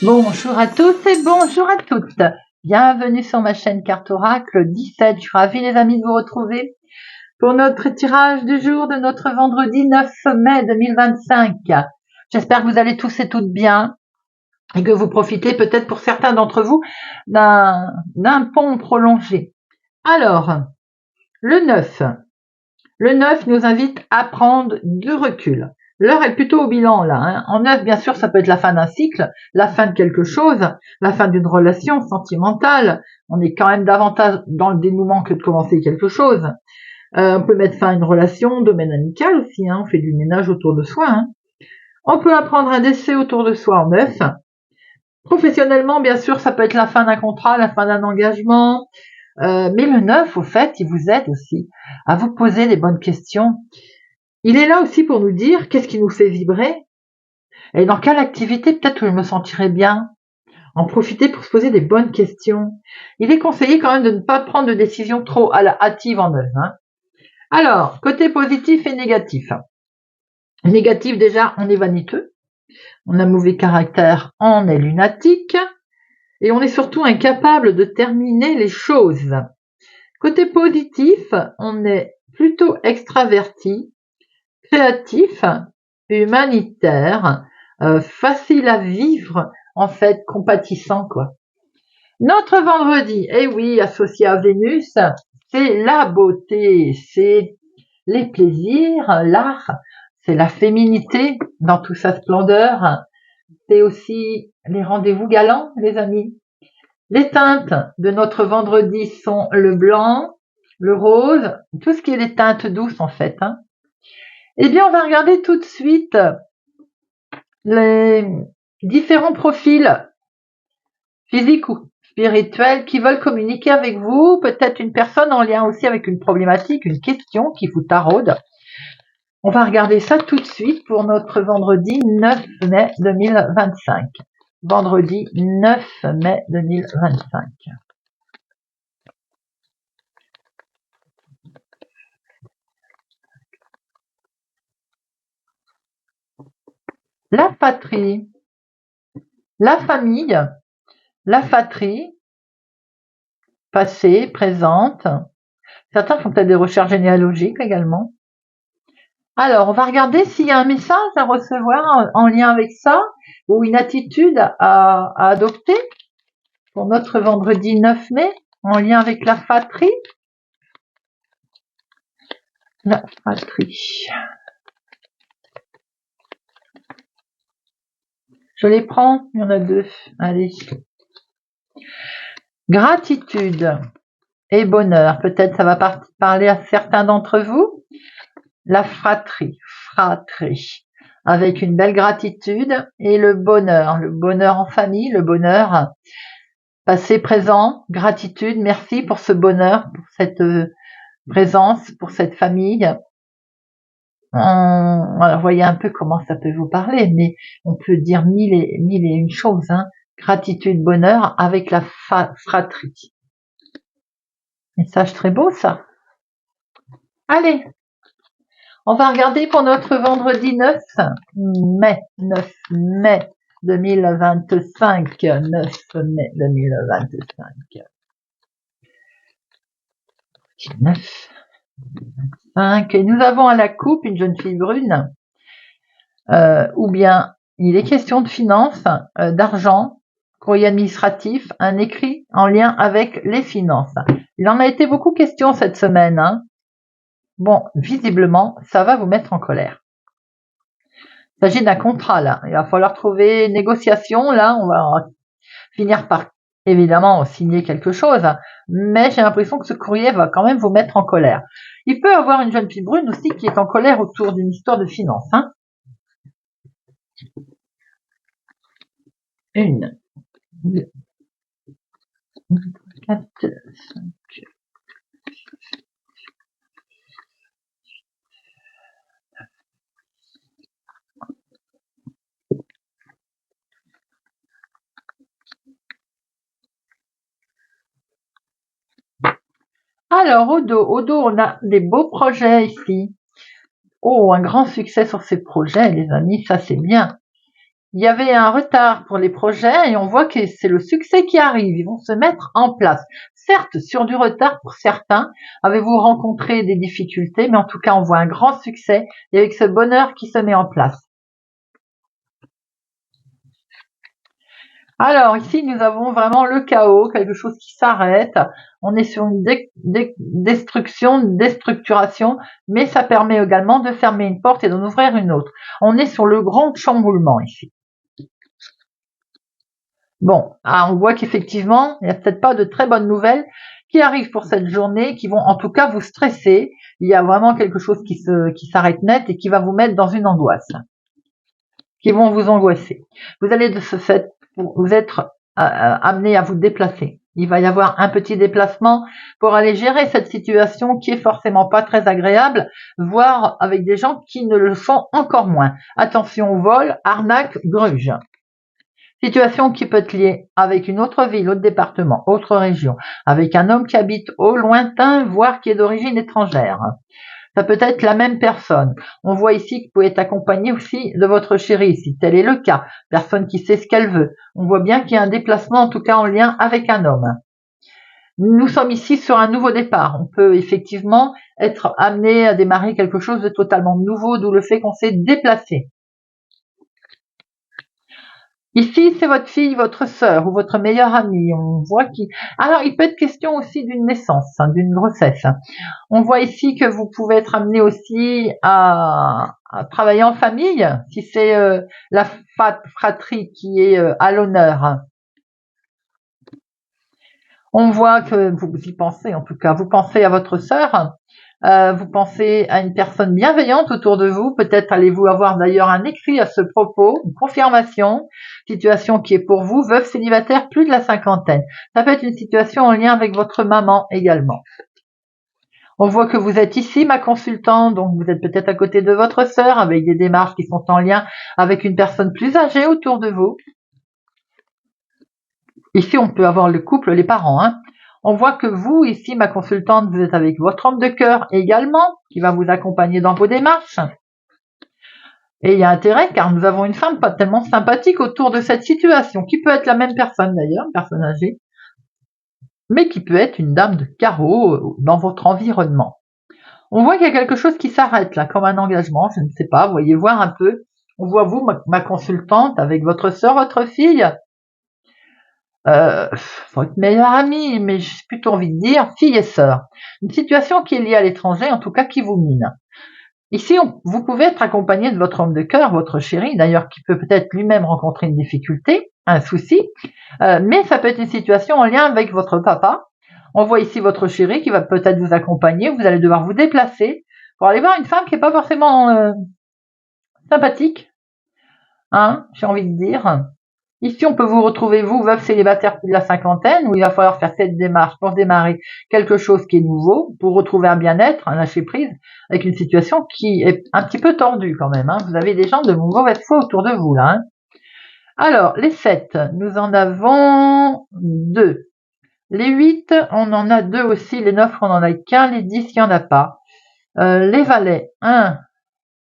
Bonjour à tous et bonjour à toutes. Bienvenue sur ma chaîne Carte Oracle 17. Je suis ravie les amis de vous retrouver pour notre tirage du jour de notre vendredi 9 mai 2025. J'espère que vous allez tous et toutes bien et que vous profitez peut-être pour certains d'entre vous d'un pont prolongé. Alors, le 9. Le 9 nous invite à prendre du recul. L'heure est plutôt au bilan là. Hein. En 9, bien sûr, ça peut être la fin d'un cycle, la fin de quelque chose, la fin d'une relation sentimentale. On est quand même davantage dans le dénouement que de commencer quelque chose. On peut mettre fin à une relation, domaine amical aussi. Hein. On fait du ménage autour de soi. Hein. On peut apprendre un décès autour de soi en 9. Professionnellement, bien sûr, ça peut être la fin d'un contrat, la fin d'un engagement. Mais le 9, au fait, il vous aide aussi à vous poser les bonnes questions. Il est là aussi pour nous dire qu'est-ce qui nous fait vibrer et dans quelle activité peut-être que je me sentirais bien. En profiter pour se poser des bonnes questions. Il est conseillé quand même de ne pas prendre de décisions trop hâtives en œuvre. Hein. Alors, côté positif et négatif. Négatif déjà, on est vaniteux, on a mauvais caractère, on est lunatique et on est surtout incapable de terminer les choses. Côté positif, on est plutôt extraverti, créatif, humanitaire, facile à vivre, en fait, compatissant, quoi. Notre vendredi, eh oui, associé à Vénus, c'est la beauté, c'est les plaisirs, l'art, c'est la féminité dans toute sa splendeur, c'est aussi les rendez-vous galants, les amis. Les teintes de notre vendredi sont le blanc, le rose, tout ce qui est les teintes douces, en fait, hein. Eh bien, on va regarder tout de suite les différents profils physiques ou spirituels qui veulent communiquer avec vous, peut-être une personne en lien aussi avec une problématique, une question qui vous taraude. On va regarder ça tout de suite pour notre vendredi 9 mai 2025. Vendredi 9 mai 2025. La patrie, la famille, la fatrie, passée, présente. Certains font peut-être des recherches généalogiques également. Alors, on va regarder s'il y a un message à recevoir en lien avec ça ou une attitude à adopter pour notre vendredi 9 mai en lien avec la fatrie. La fatrie. Je les prends, il y en a deux. Allez. Gratitude et bonheur. Peut-être ça va parler à certains d'entre vous. La fratrie. Avec une belle gratitude et le bonheur en famille, le bonheur passé, présent, gratitude, merci pour ce bonheur, pour cette présence, pour cette famille. Alors, voyez un peu comment ça peut vous parler, mais on peut dire mille et une choses, hein. Gratitude, bonheur avec la fratrie. Message très beau, ça. Allez, on va regarder pour notre vendredi 9 mai 2025. 9 mai 2025. 9, 5. Et nous avons à la coupe une jeune fille brune. Ou bien il est question de finances, d'argent, courrier administratif, un écrit en lien avec les finances. Il en a été beaucoup question cette semaine. Hein. Bon, visiblement, ça va vous mettre en colère. Il s'agit d'un contrat, là. Il va falloir trouver une négociation. Là, on va finir par, évidemment, signer quelque chose. Mais j'ai l'impression que ce courrier va quand même vous mettre en colère. Il peut y avoir une jeune fille brune aussi qui est en colère autour d'une histoire de finances. Hein. 1, 2, 4, 5. Alors, au dos, on a des beaux projets ici. Oh, un grand succès sur ces projets, les amis, ça c'est bien. il y avait un retard pour les projets et on voit que c'est le succès qui arrive. Ils vont se mettre en place. Certes, sur du retard pour certains, avez-vous rencontré des difficultés, mais en tout cas, on voit un grand succès et avec ce bonheur qui se met en place. Alors ici, nous avons vraiment le chaos, quelque chose qui s'arrête. On est sur une destruction, une déstructuration, mais ça permet également de fermer une porte et d'en ouvrir une autre. On est sur le grand chamboulement ici. Bon, on voit qu'effectivement, il n'y a peut-être pas de très bonnes nouvelles qui arrivent pour cette journée, qui vont en tout cas vous stresser. Il y a vraiment quelque chose qui s'arrête net et qui va vous mettre dans une angoisse, qui vont vous angoisser. Vous allez de ce fait vous être amené à vous déplacer. Il va y avoir un petit déplacement pour aller gérer cette situation qui est forcément pas très agréable, voire avec des gens qui ne le sont encore moins. Attention au vol, arnaque, gruge. Situation qui peut être liée avec une autre ville, autre département, autre région, avec un homme qui habite au lointain, voire qui est d'origine étrangère. Ça peut être la même personne. On voit ici que vous pouvez être accompagné aussi de votre chérie, si tel est le cas. Personne qui sait ce qu'elle veut. On voit bien qu'il y a un déplacement, en tout cas en lien avec un homme. Nous sommes ici sur un nouveau départ. On peut effectivement être amené à démarrer quelque chose de totalement nouveau, d'où le fait qu'on s'est déplacé. Ici, c'est votre fille, votre sœur ou votre meilleure amie. On voit qui. Alors, il peut être question aussi d'une naissance, d'une grossesse. On voit ici que vous pouvez être amené aussi à travailler en famille, si c'est la fratrie qui est à l'honneur. On voit que vous y pensez, en tout cas. Vous pensez à votre sœur. Vous pensez à une personne bienveillante autour de vous. Peut-être allez-vous avoir d'ailleurs un écrit à ce propos, une confirmation, situation qui est pour vous, veuve célibataire, plus de la cinquantaine. Ça peut être une situation en lien avec votre maman également. On voit que vous êtes ici, ma consultante, donc vous êtes peut-être à côté de votre sœur, avec des démarches qui sont en lien avec une personne plus âgée autour de vous. Ici, on peut avoir le couple, les parents, On voit que vous, ici, ma consultante, vous êtes avec votre homme de cœur également, qui va vous accompagner dans vos démarches. Et il y a intérêt, car nous avons une femme pas tellement sympathique autour de cette situation, qui peut être la même personne d'ailleurs, une personne âgée, mais qui peut être une dame de carreau dans votre environnement. On voit qu'il y a quelque chose qui s'arrête là, comme un engagement, je ne sais pas, voyez voir un peu. On voit vous, ma consultante, avec votre sœur, votre fille, votre meilleure amie, mais j'ai plutôt envie de dire fille et sœur. Une situation qui est liée à l'étranger, en tout cas qui vous mine. Ici, vous pouvez être accompagné de votre homme de cœur, votre chéri, d'ailleurs qui peut peut-être lui-même rencontrer une difficulté, un souci, mais ça peut être une situation en lien avec votre papa. On voit ici votre chéri qui va peut-être vous accompagner, vous allez devoir vous déplacer pour aller voir une femme qui n'est pas forcément sympathique, j'ai envie de dire. Ici, on peut vous retrouver, vous, veuve célibataire plus de la cinquantaine, où il va falloir faire cette démarche pour démarrer quelque chose qui est nouveau, pour retrouver un bien-être, un lâcher-prise, avec une situation qui est un petit peu tordue quand même. Vous avez des gens de mauvaise foi autour de vous, là. Alors, les 7, nous en avons 2. Les 8, on en a 2 aussi. Les 9, on en a qu'un. Les 10, il n'y en a pas. Les valets, un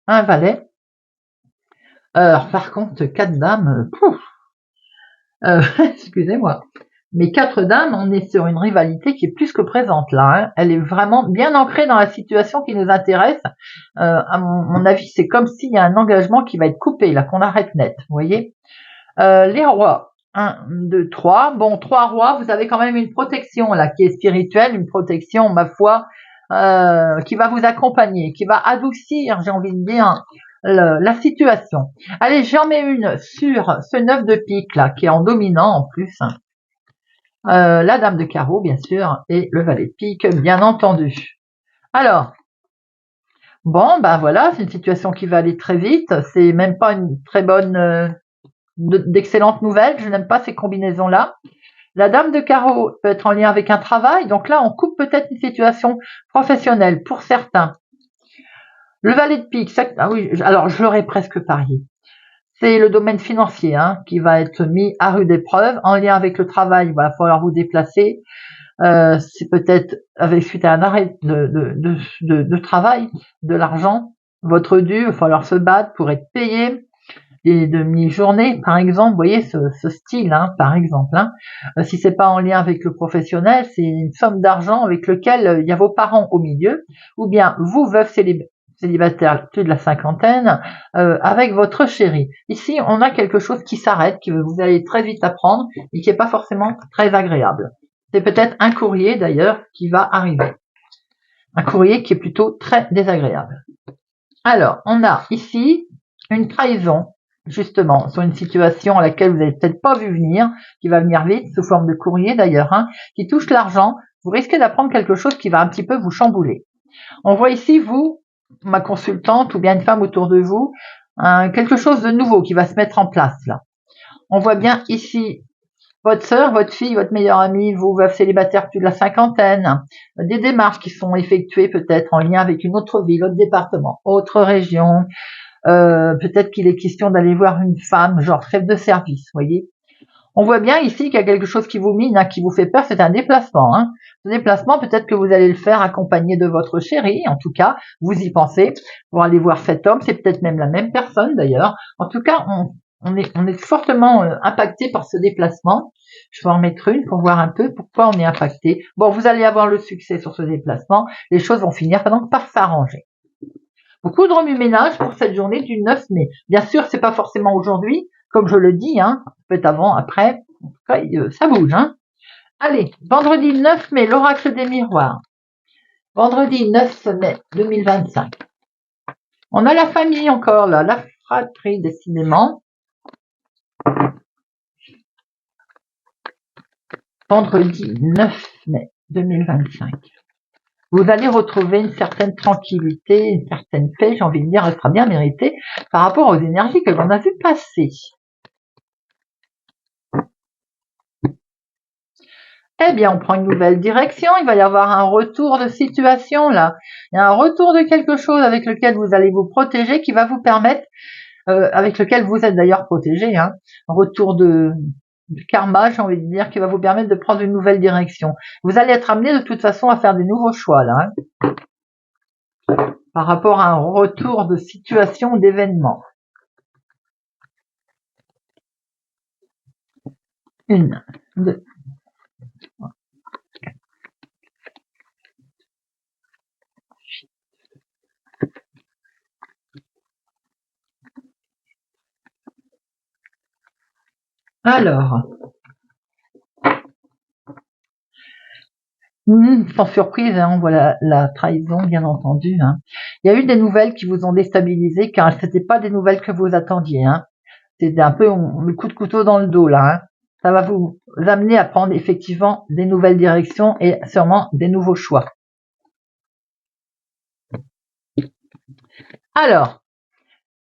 valet. Alors, par contre, 4 dames, excusez-moi. Mais 4 dames, on est sur une rivalité qui est plus que présente là. Elle est vraiment bien ancrée dans la situation qui nous intéresse. À mon avis, c'est comme s'il y a un engagement qui va être coupé là, qu'on arrête net. Vous voyez. Les rois. 1, 2, 3. Bon, 3 rois, vous avez quand même une protection là qui est spirituelle, une protection, ma foi, qui va vous accompagner, qui va adoucir, j'ai envie de dire, la situation. Allez, j'en mets une sur ce 9 de pique là, qui est en dominant en plus. La dame de carreau, bien sûr, et le valet de pique, bien entendu. Alors, bon, ben voilà, c'est une situation qui va aller très vite. C'est même pas une très bonne, d'excellentes nouvelles. Je n'aime pas ces combinaisons-là. La dame de carreau peut être en lien avec un travail. Donc là, on coupe peut-être une situation professionnelle pour certains. Le valet de pique, ah oui, alors je l'aurais presque parié. C'est le domaine financier qui va être mis à rude épreuve. En lien avec le travail, il va falloir vous déplacer. C'est peut-être avec suite à un arrêt de travail, de l'argent, votre dû, il va falloir se battre pour être payé. des demi-journées, par exemple. Vous voyez ce style, hein, par exemple. Hein. Si c'est pas en lien avec le professionnel, c'est une somme d'argent avec lequel il y a vos parents au milieu, ou bien vous, veuf célibataire plus de la cinquantaine, avec votre chéri. Ici, on a quelque chose qui s'arrête, que vous allez très vite apprendre et qui n'est pas forcément très agréable. C'est peut-être un courrier d'ailleurs qui va arriver. Un courrier qui est plutôt très désagréable. Alors, on a ici une trahison, justement, sur une situation à laquelle vous n'avez peut-être pas vu venir, qui va venir vite, sous forme de courrier d'ailleurs, hein, qui touche l'argent. Vous risquez d'apprendre quelque chose qui va un petit peu vous chambouler. On voit ici, vous, ma consultante, ou bien une femme autour de vous, quelque chose de nouveau qui va se mettre en place là. On voit bien ici votre sœur, votre fille, votre meilleure amie, vous, veuf célibataire plus de la cinquantaine, des démarches qui sont effectuées peut-être en lien avec une autre ville, autre département, autre région, peut-être qu'il est question d'aller voir une femme, genre chef de service, voyez. On voit bien ici qu'il y a quelque chose qui vous mine, hein, qui vous fait peur, c'est un déplacement. Hein. Ce déplacement, peut-être que vous allez le faire accompagné de votre chéri, en tout cas, vous y pensez, pour aller voir cet homme, c'est peut-être même la même personne d'ailleurs. En tout cas, on est fortement impacté par ce déplacement. Je vais en mettre une pour voir un peu pourquoi on est impacté. Bon, vous allez avoir le succès sur ce déplacement, les choses vont finir donc par s'arranger. Beaucoup de remue-ménage pour cette journée du 9 mai. Bien sûr, c'est pas forcément aujourd'hui, comme je le dis, hein, peut-être avant, après, en tout cas, ça bouge. Hein. Allez, vendredi 9 mai, l'oracle des miroirs. Vendredi 9 mai 2025. On a la famille encore là, la fratrie décidément. Vendredi 9 mai 2025. Vous allez retrouver une certaine tranquillité, une certaine paix, j'ai envie de dire, elle sera bien méritée par rapport aux énergies que l'on a vues passer. Eh bien, on prend une nouvelle direction, il va y avoir un retour de situation là. Il y a un retour de quelque chose avec lequel vous allez vous protéger, qui va vous permettre, avec lequel vous êtes d'ailleurs protégé, hein, un retour de karma, j'ai envie de dire, qui va vous permettre de prendre une nouvelle direction. Vous allez être amené de toute façon à faire des nouveaux choix là, hein, par rapport à un retour de situation, d'événement. Une, deux, trois, quatre. Alors, sans surprise, hein, on voit la trahison, bien entendu. Hein. Il y a eu des nouvelles qui vous ont déstabilisé, car ce n'étaient pas des nouvelles que vous attendiez. Hein. C'était un peu le coup de couteau dans le dos, là. Hein. Ça va vous amener à prendre effectivement des nouvelles directions et sûrement des nouveaux choix. Alors,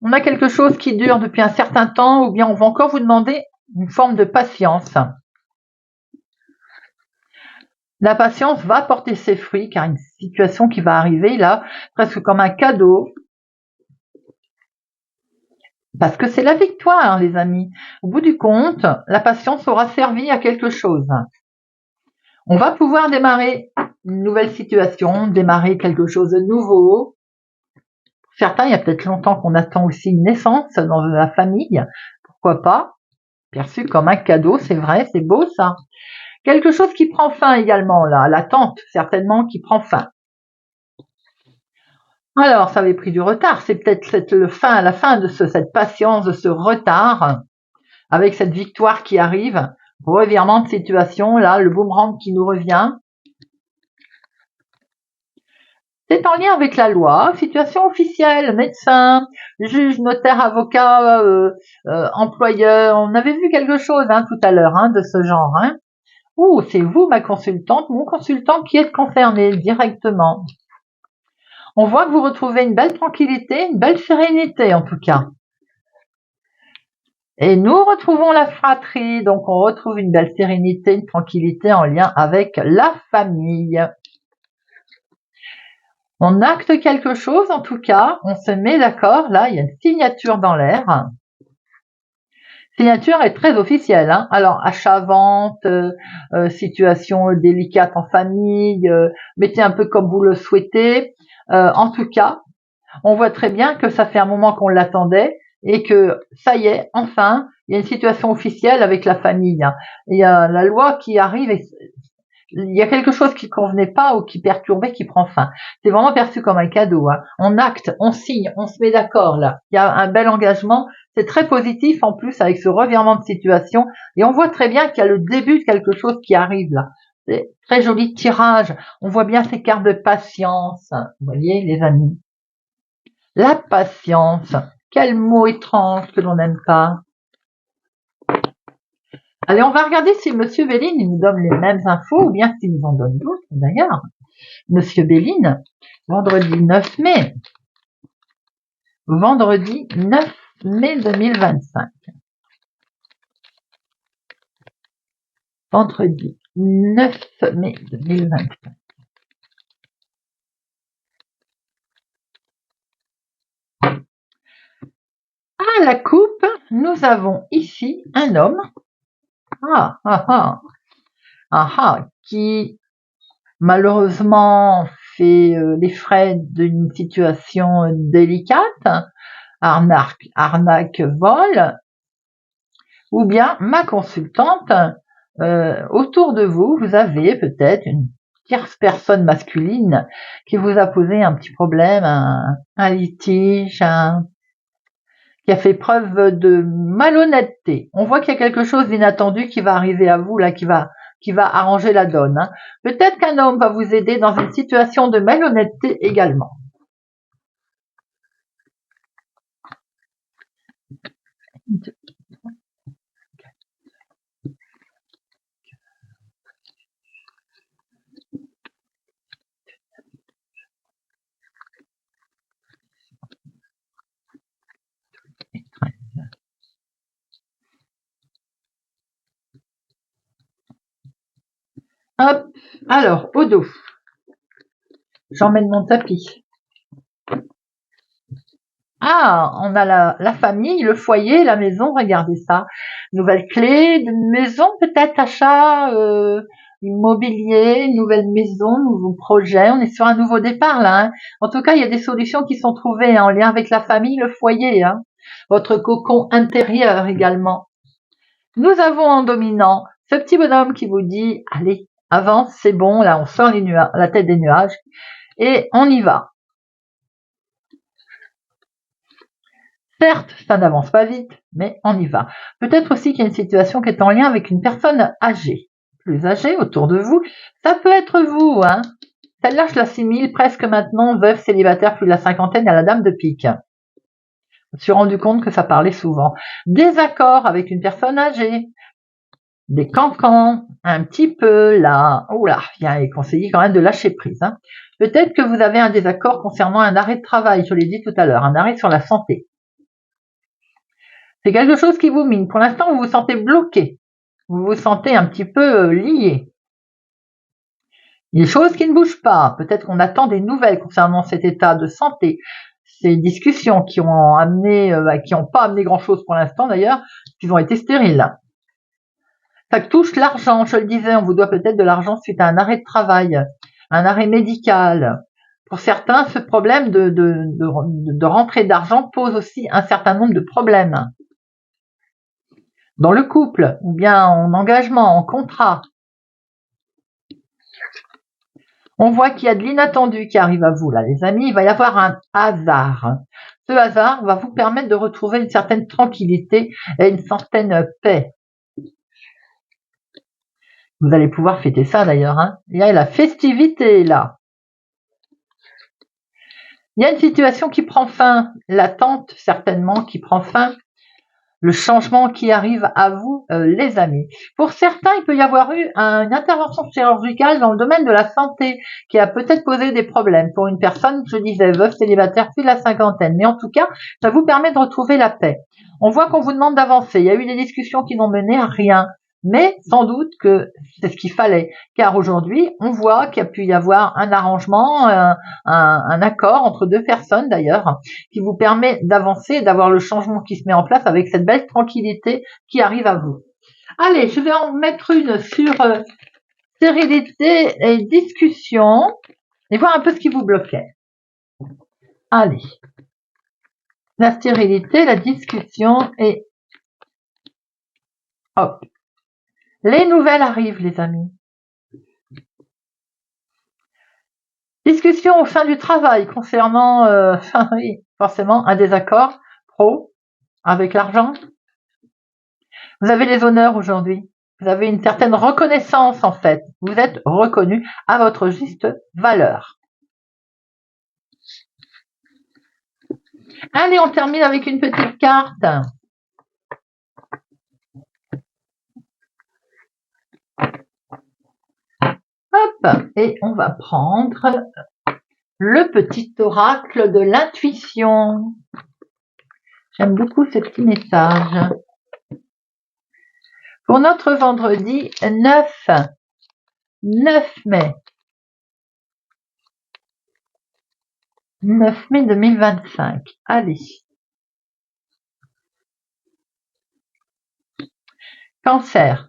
on a quelque chose qui dure depuis un certain temps, ou bien on va encore vous demander une forme de patience. La patience va porter ses fruits, car une situation qui va arriver là, presque comme un cadeau, parce que c'est la victoire, hein, les amis. Au bout du compte, la patience aura servi à quelque chose. On va pouvoir démarrer une nouvelle situation, démarrer quelque chose de nouveau. Pour certains, il y a peut-être longtemps qu'on attend aussi une naissance dans la famille. Pourquoi pas? Perçu comme un cadeau, c'est vrai, c'est beau ça. Quelque chose qui prend fin également, là, l'attente certainement qui prend fin. Alors, ça avait pris du retard, c'est peut-être la fin de cette patience, de ce retard, avec cette victoire qui arrive, revirement de situation, là, le boomerang qui nous revient. C'est en lien avec la loi, situation officielle, médecin, juge, notaire, avocat, employeur. On avait vu quelque chose hein, tout à l'heure hein, de ce genre. Hein. Ouh, c'est vous, ma consultante, mon consultant qui êtes concerné directement. On voit que vous retrouvez une belle tranquillité, une belle sérénité en tout cas. Et nous retrouvons la fratrie, donc on retrouve une belle sérénité, une tranquillité en lien avec la famille. On acte quelque chose en tout cas, on se met d'accord, là il y a une signature dans l'air. Signature est très officielle, hein. Alors achat-vente, situation délicate en famille, mettez un peu comme vous le souhaitez. En tout cas, on voit très bien que ça fait un moment qu'on l'attendait et que ça y est, enfin, il y a une situation officielle avec la famille. Il y a la loi qui arrive et il y a quelque chose qui convenait pas ou qui perturbait, qui prend fin. C'est vraiment perçu comme un cadeau. On acte, on signe, on se met d'accord là. Il y a un bel engagement. C'est très positif en plus avec ce revirement de situation. Et on voit très bien qu'il y a le début de quelque chose qui arrive là. C'est très joli tirage. On voit bien ces cartes de patience. Vous voyez les amis. La patience. Quel mot étrange que l'on n'aime pas. Allez, on va regarder si Monsieur Béline nous donne les mêmes infos ou bien s'il nous en donne d'autres d'ailleurs. Monsieur Béline, vendredi 9 mai. Vendredi 9 mai 2025. Vendredi 9 mai 2025. À la coupe, nous avons ici un homme qui malheureusement fait les frais d'une situation délicate, arnaque, vol, ou bien ma consultante, autour de vous, vous avez peut-être une tierce personne masculine qui vous a posé un petit problème, un litige, qui a fait preuve de malhonnêteté. On voit qu'il y a quelque chose d'inattendu qui va arriver à vous, là, qui va arranger la donne. Peut-être qu'un homme va vous aider dans une situation de malhonnêteté également. Hop, alors, au dos. J'emmène mon tapis. Ah, on a la famille, le foyer, la maison, regardez ça. Nouvelle clé de maison, peut-être achat immobilier, nouvelle maison, nouveau projet. On est sur un nouveau départ là. Hein. En tout cas, il y a des solutions qui sont trouvées en lien avec la famille, le foyer, hein. Votre cocon intérieur également. Nous avons en dominant ce petit bonhomme qui vous dit, allez, avance, c'est bon, là on sort la tête des nuages et on y va. Certes, ça n'avance pas vite, mais on y va. Peut-être aussi qu'il y a une situation qui est en lien avec une personne âgée, plus âgée autour de vous. Ça peut être vous, hein. Celle-là, je l'assimile presque maintenant, veuve, célibataire, plus de la cinquantaine, à la dame de pique. Je me suis rendu compte que ça parlait souvent. Désaccord avec une personne âgée, des cancans, un petit peu là. Oula, il est conseillé quand même de lâcher prise. Hein. Peut-être que vous avez un désaccord concernant un arrêt de travail, je l'ai dit tout à l'heure, un arrêt sur la santé. C'est quelque chose qui vous mine. Pour l'instant, vous vous sentez bloqué. Vous vous sentez un petit peu lié. Il y a des choses qui ne bougent pas. Peut-être qu'on attend des nouvelles concernant cet état de santé. Ces discussions qui ont amené, qui n'ont pas amené grand-chose pour l'instant d'ailleurs, qui ont été stériles. Ça touche l'argent, je le disais, on vous doit peut-être de l'argent suite à un arrêt de travail, un arrêt médical. Pour certains, ce problème de rentrée d'argent pose aussi un certain nombre de problèmes. Dans le couple, ou bien en engagement, en contrat. On voit qu'il y a de l'inattendu qui arrive à vous, là, les amis. Il va y avoir un hasard. Ce hasard va vous permettre de retrouver une certaine tranquillité et une certaine paix. Vous allez pouvoir fêter ça, d'ailleurs. Hein. Il y a la festivité, là. Il y a une situation qui prend fin. L'attente, certainement, qui prend fin. Le changement qui arrive à vous, les amis. Pour certains, il peut y avoir eu une intervention chirurgicale dans le domaine de la santé qui a peut-être posé des problèmes. Pour une personne, je disais, veuve, célibataire, plus de la cinquantaine. Mais en tout cas, ça vous permet de retrouver la paix. On voit qu'on vous demande d'avancer. Il y a eu des discussions qui n'ont mené à rien. Mais sans doute que c'est ce qu'il fallait, car aujourd'hui, on voit qu'il y a pu y avoir un arrangement, un accord entre deux personnes d'ailleurs, qui vous permet d'avancer, d'avoir le changement qui se met en place avec cette belle tranquillité qui arrive à vous. Allez, je vais en mettre une sur sérénité et discussion, et voir un peu ce qui vous bloquait. Allez. la stérilité, la discussion et hop. Les nouvelles arrivent, les amis. Discussion au sein du travail concernant oui, forcément un désaccord pro avec l'argent. Vous avez les honneurs aujourd'hui. Vous avez une certaine reconnaissance en fait. Vous êtes reconnu à votre juste valeur. Allez, on termine avec une petite carte. Hop, et on va prendre le petit oracle de l'intuition. J'aime beaucoup ce petit message. Pour notre vendredi 9 mai. 9 mai 2025. Allez. Cancer.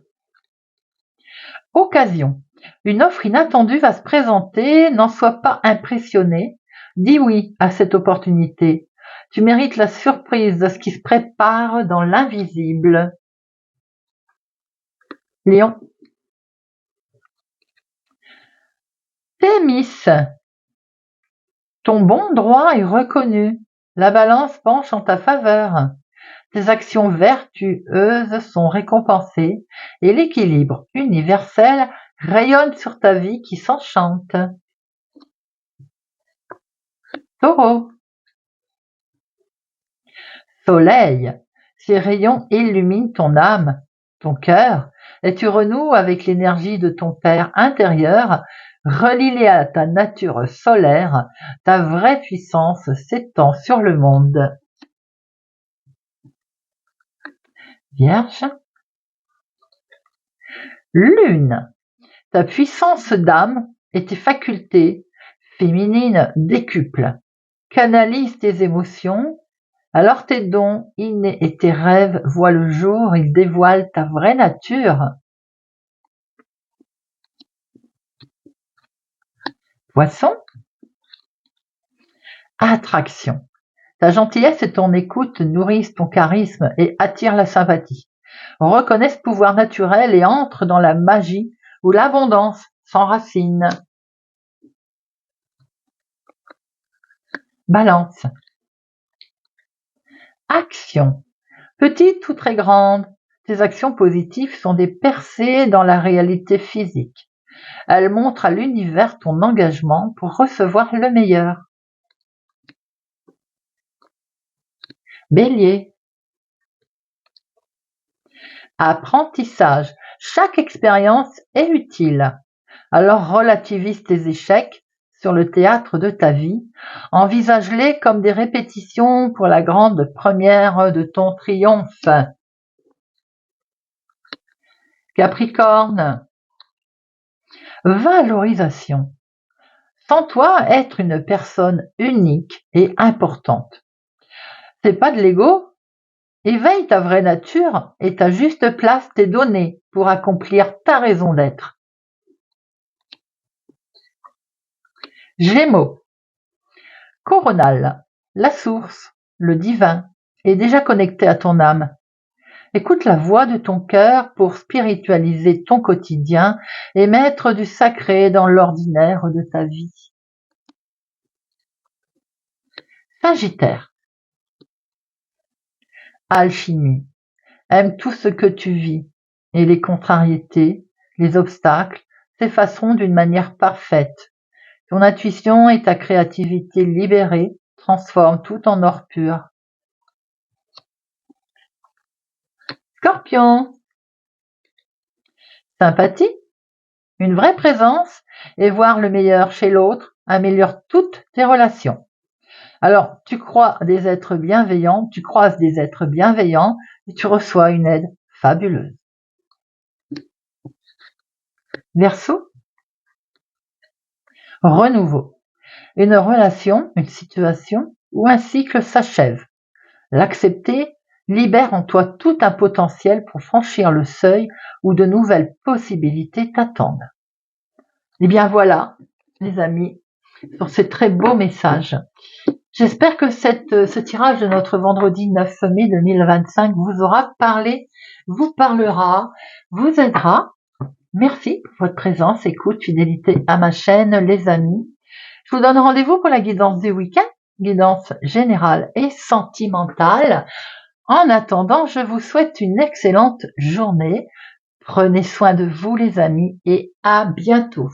Occasion. Une offre inattendue va se présenter, n'en sois pas impressionné. Dis oui à cette opportunité. Tu mérites la surprise de ce qui se prépare dans l'invisible. Lion. Thémis. Ton bon droit est reconnu. La balance penche en ta faveur. Tes actions vertueuses sont récompensées et l'équilibre universel rayonne sur ta vie qui s'enchante. Taureau. Soleil. Ces rayons illuminent ton âme, ton cœur, et tu renoues avec l'énergie de ton Père intérieur. Relie-les à ta nature solaire, ta vraie puissance s'étend sur le monde. Vierge. Lune. Ta puissance d'âme et tes facultés féminines décuplent. Canalise tes émotions, alors tes dons innés et tes rêves voient le jour, ils dévoilent ta vraie nature. Poisson. Attraction. Ta gentillesse et ton écoute nourrissent ton charisme et attirent la sympathie. Reconnais ce pouvoir naturel et entre dans la magie où l'abondance s'enracine. Balance. Action. Petite ou très grande, tes actions positives sont des percées dans la réalité physique. Elles montrent à l'univers ton engagement pour recevoir le meilleur. Bélier. Apprentissage. Chaque expérience est utile. Alors relativise tes échecs sur le théâtre de ta vie. Envisage-les comme des répétitions pour la grande première de ton triomphe. Capricorne. Valorisation. Sens-toi être une personne unique et importante. C'est pas de l'ego. Éveille ta vraie nature et ta juste place t'est donnée pour accomplir ta raison d'être. Gémeaux. Coronal. La source, le divin, est déjà connecté à ton âme. Écoute la voix de ton cœur pour spiritualiser ton quotidien et mettre du sacré dans l'ordinaire de ta vie. Sagittaire. Alchimie. Aime tout ce que tu vis et les contrariétés, les obstacles s'effaceront d'une manière parfaite. Ton intuition et ta créativité libérée transforment tout en or pur. Scorpion. Sympathie. Une vraie présence et voir le meilleur chez l'autre améliore toutes tes relations. Alors, tu croises des êtres bienveillants et tu reçois une aide fabuleuse. Verseau. Renouveau. Une relation, une situation ou un cycle s'achève. L'accepter libère en toi tout un potentiel pour franchir le seuil où de nouvelles possibilités t'attendent. Et bien voilà, les amis, sur ces très beaux messages. J'espère que ce tirage de notre vendredi 9 mai 2025 vous aura parlé, vous parlera, vous aidera. Merci pour votre présence, écoute, fidélité à ma chaîne, les amis. Je vous donne rendez-vous pour la guidance du week-end, guidance générale et sentimentale. En attendant, je vous souhaite une excellente journée. Prenez soin de vous, les amis, et à bientôt.